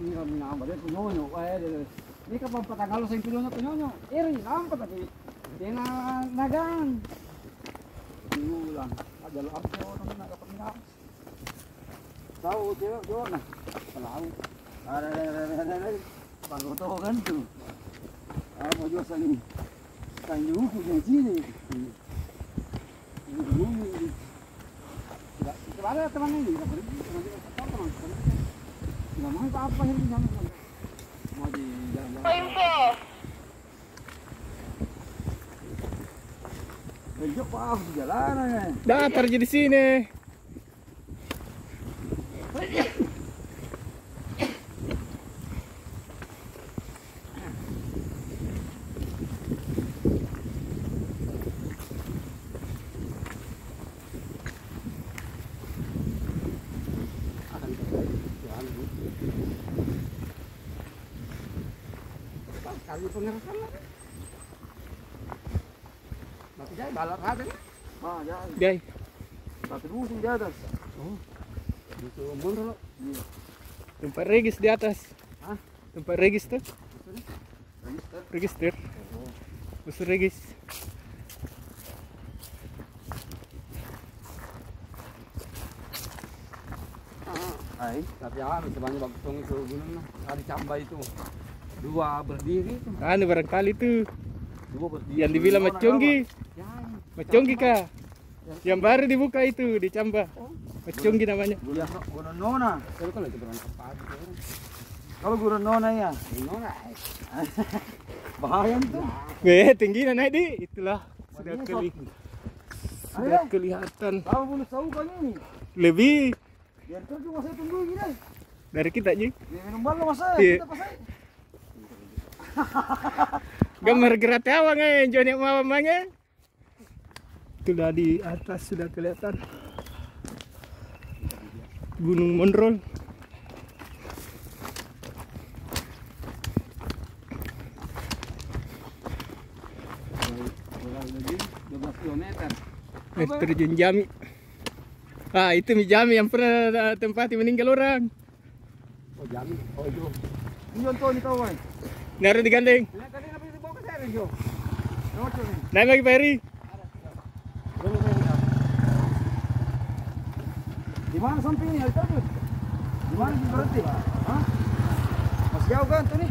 minambah dia punyonyo, ini kapag patagalo sa punyonyo, iri lampat tapi dia nagang, ulang, ajalo artyo naman nagapamilap, tahu dia na, palau, ada, pagkotokan tu, mau jual saling, kanyu punya sini, tidak ada teman ini, tidak pergi, teman, nggak mau apa ini jangan, mau di jalan. Bejok apa di jalanan? Datar aja di sini. Kali pengerasan lah. Tapi saya balap ada nih. Ah, ya. Gay. Tapi dulu di atas. Oh. Itu mundur. Iya. Tempat regis di atas. Hah? Tempat regis tuh. Register. Register. Oh. Busur regis. Hai, tapi anu sebanyak bagtong itu gunung ada cambai itu. Dua berdiri itu. Anu barangkali tuh. Dua berdiri. Yang dibilang Maconggi. Ya. Maconggi kah? Yang baru dibuka itu di Camba. Maconggi namanya. Ya, Gunung Nona. Kalau itu berangkat pagi. Kalau Gunung Nona ya, Nona. Bahaya itu. Tinggi naik di. Itulah sudah kelihatan. Kamu boleh tahu kan ini? Lebih Biar tuh juga saya tunggu gini. dari kita aja. Minum balu masa Iya. kita pasai. Gambar gerak awang Joni mamanya. Sudah di atas sudah kelihatan Gunung Monrol. Kurang lebih 12 km. Terjun Jami. Ah, itu Jami yang pernah tempati meninggal orang. Oh, Jami. Oh, itu. Ini contoh ni tahu kan. Naruh digandeng. Lihat tadi apa itu bawa ke saya Jo. Noco ni. Naik lagi Peri. Di mana sampingnya itu tuh? Di mana berhenti? Hah? Masih jauh kan tuh nih?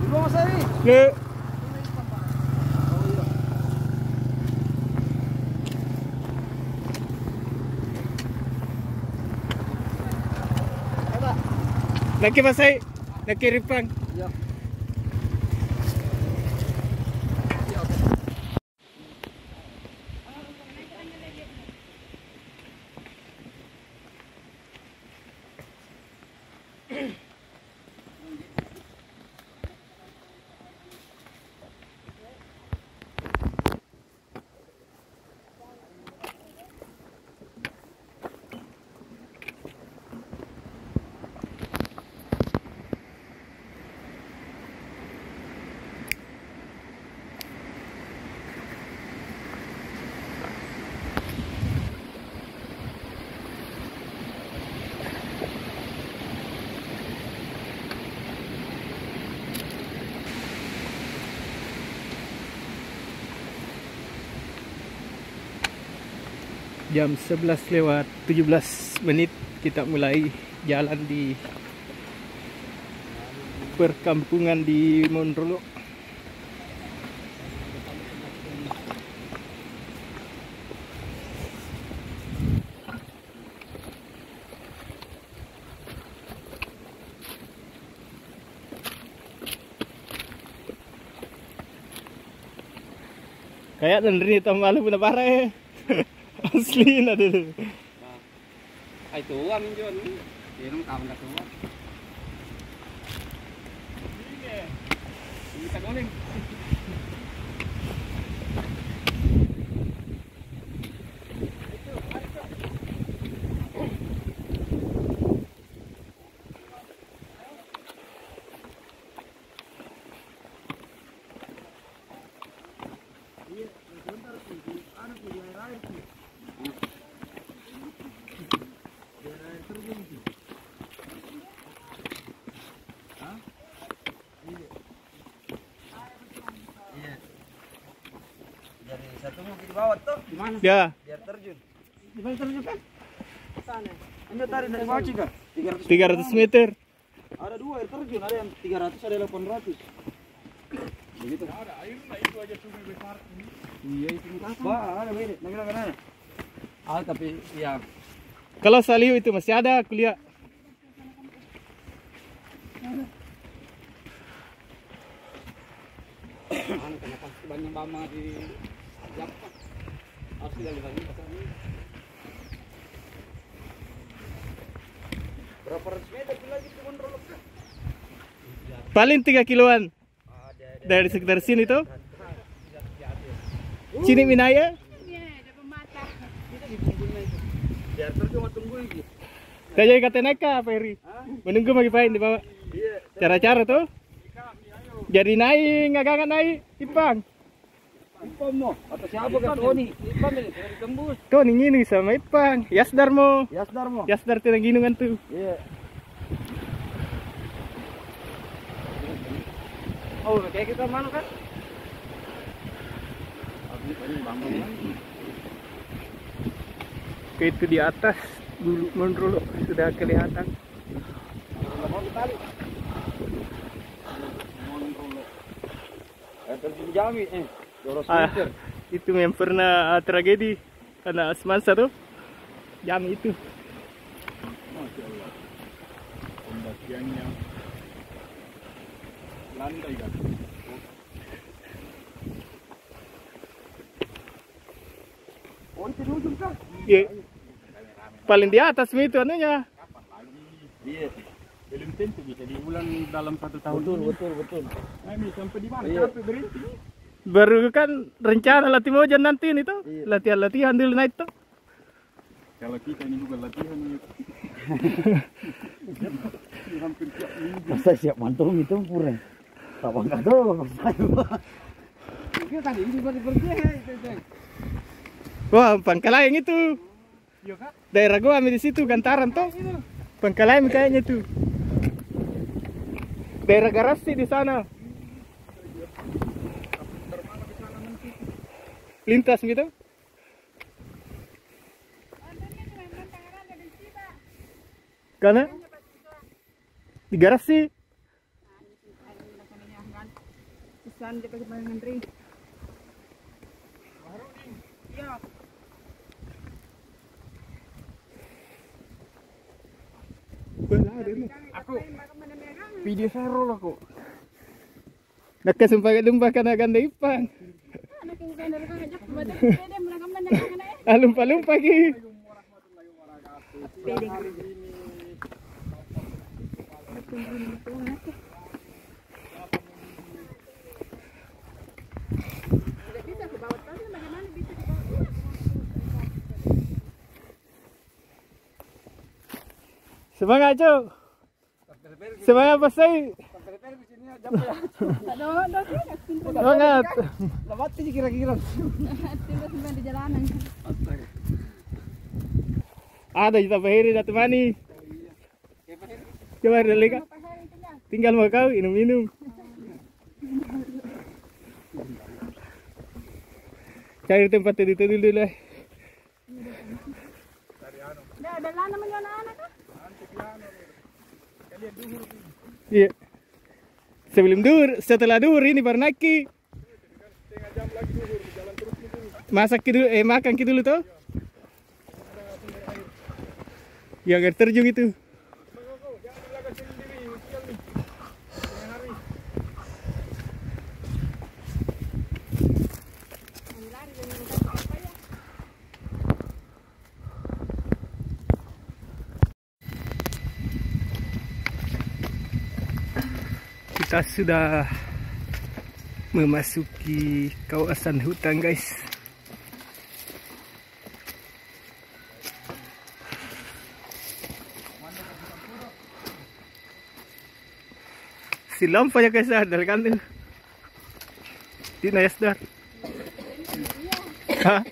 Di bawah saya nih. Le. Laki pasai, laki ripang. Ya. Jam 11:17 kita mulai jalan di perkampungan di Monrolo. Kayak dari tahun lalu pun parah. Asli na dulu. Ay tuwa min John. Yan ang tawag na tuwa. Hindi ka guling. Iya. Dari satu mau di bawah tuh. Di mana? Ya. Biar terjun. Di mana terjun kan? Sana. Anda tarik dari bawah juga. 300 meter. Ada dua air terjun, ada yang 300, ada 800. Begitu. Ada air lah itu aja sungai besar ini. Iya itu apa? Ada beda. Mana? Ah tapi ya. Kalau Saliu itu masih ada kuliah. Kenapa banyak mama di Jakarta? Harus gali lagi pasar ini. Berapa ratus meter lagi tuh kontrol kan? Paling 3 kiloan. Dari sekitar sini tuh. Sini Minaya. Biar terjun tunggu lagi. Saya kata naik apa Eri? Menunggu mau ngapain di bawah? Iya. Cara-cara tuh. Jadi naik, nggak naik, Ipang. Ipang mo, atau siapa kan Tony? Ipang ini sudah ditembus. Tony ini sama Ipang, Yasdar mo. Yasdar tidak ginungan tuh. Iya. Oh, kayak kita mana kan? Oke, itu di atas dulu menurut sudah kelihatan. Mau ditali. Terjun Jami, 200 meter. Itu yang pernah tragedi karena semansa tuh. Jam itu. Masya Allah. Pendakiannya landai kan. Oh, itu di ujung kan? Iya. Paling di atas itu anunya. Kapan lagi? Iya. Belum tentu bisa diulang dalam 1 tahun ini. Betul. Ini sampai di mana? Iya. Capek berhenti. Baru kan rencana latih mojan nanti ini tuh. Iya. Latihan dulu naik tuh. Kalau kita ini juga latihan nih. Hampir tiap minggu. Masa siap mantul itu kurang. Tak bangga tuh, saya. Kita tadi ini baru pergi itu. Wah, Pangkalayang itu. Iya kak? Daerah gua ambil di situ Gantaran tuh. Pangkalayang kayaknya tuh. Daerah garasi di sana. Lintas gitu. Karena di garasi. Aku video viral aku. Nakasumpah lumba ka na ganda Ipang. Lumpa-lumpa ki. Semangat, Cok. Semangat pasai. Semangat. Lewat sih kira-kira. Di jalanan. Ada kita Pahiri dan temani. Coba dulu Kak. Tinggal mau kau minum-minum. Cari tempat tidur dulu lah. Ada lana naman yung anak ka? Iya. Sebelum dur, setelah dur ini baru naik. Masak dulu, makan dulu tuh. Yang air terjun itu. Kita sudah memasuki kawasan hutan, guys. Silam pa guys, dal kan din. Di na yasdar. Ha?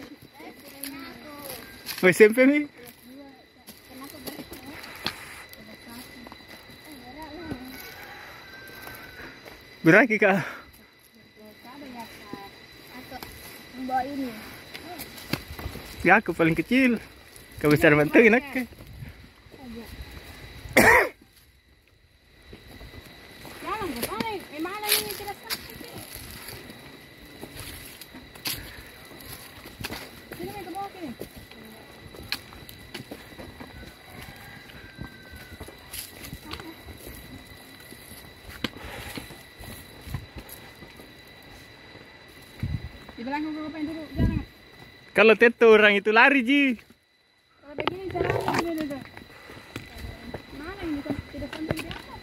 May SMP mi? Beraki kak. Ada ya Kak. Atau membawa ini. Ya aku paling kecil. Kau besar bantu enak. Jangan ke sana. Mana ini jelaskan. Sini ke bawah sini. Di belakang gue pengen dulu, jangan. Kalau teto orang itu lari Ji. Kalau begini caranya ini. Mana ini tidak sampai di atas.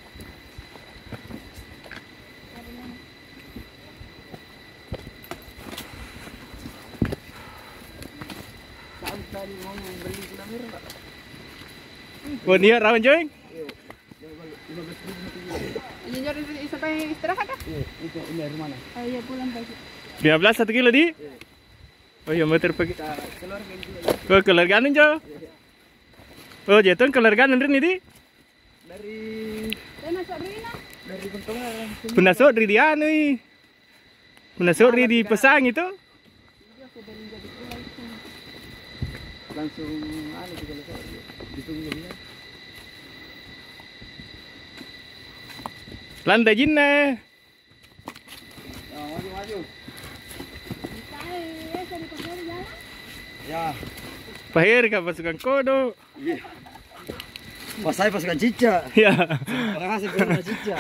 Tadi mau beli gula merah Pak. Oh dia rawan joing. Junior sampai istirahat kah? Iya, itu ini dari mana? Oh iya pulang pagi. 15 1 kilo di. Oh iya motor pakai. Kita keluar kayak gitu. Oh keluargaan Jo. Oh jatuh keluargaan Rin ini. Dari Saya masuk Rina. dari Bentongan langsung. Penasuk di dia nih. Penasuk di Pesang itu. Langsung anu juga selesai. Ditunggu dia. Lantai jinna. Maju. Saya di pasar jalan. Ya. Pahir ka pasukan kodo. Iya. Pas saya pasukan cica. Ya. Makasih pasukan cica.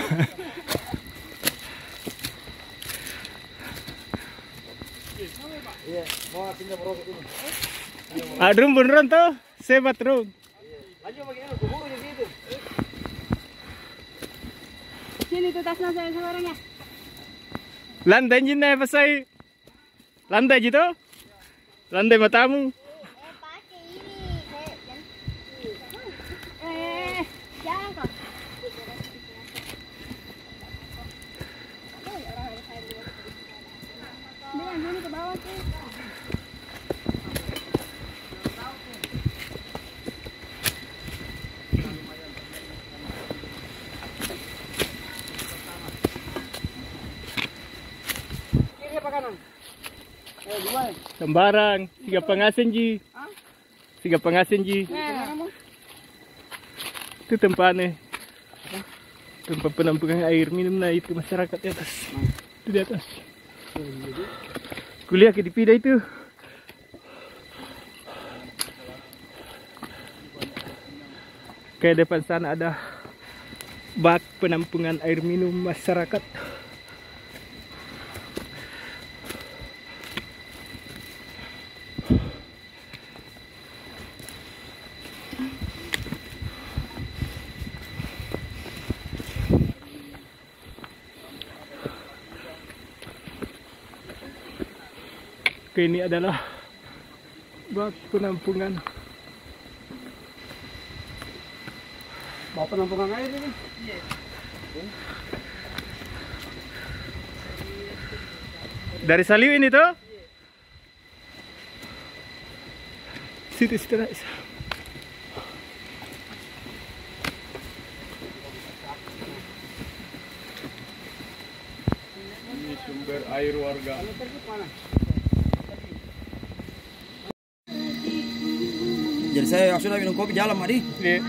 Iya, mau tinggal merokok dulu. Adrum beneran tuh. Sebat rum. Lanjut bagaimana? Kubur di situ. Sini tuh tasnya saya seorangnya. Lantai jinna pasai. Lantai gitu. Lantai matamu. Jangan kok. Bilang dulu ke bawah sih. Kiri apa kanan? Dua. Sembarang. Tiga pengasin Ji. Tiga pengasin Ji. Nah, Itu tempatnya. Tempat penampungan air minum nah itu masyarakat di atas. Itu di atas. Kuliah ke dipindah itu. Kayak depan sana ada bak penampungan air minum masyarakat. Oke, ini adalah bak penampungan. Bawa penampungan air ini. Dari Saliu ini tuh. Situ guys. Ini sumber air warga. Jadi saya sudah minum kopi jalan Madi. Iya.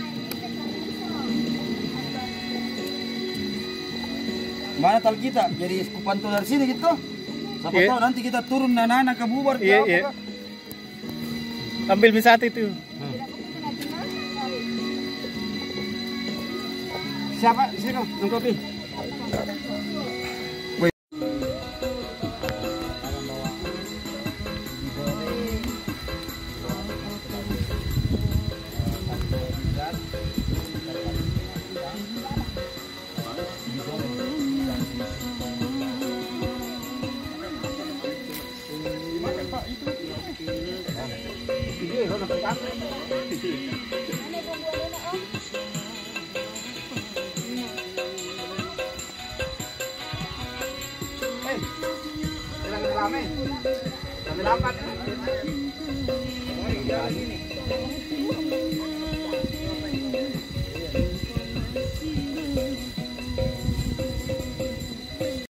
Mana tal kita? Jadi kupantul dari sini gitu. Siapa Iya. tahu nanti kita turun anak-anak ke bubar. Iya, ke iya. apa, Kak? Ambil misat itu. Siapa? Sini kau, minum kopi. Rame lambat.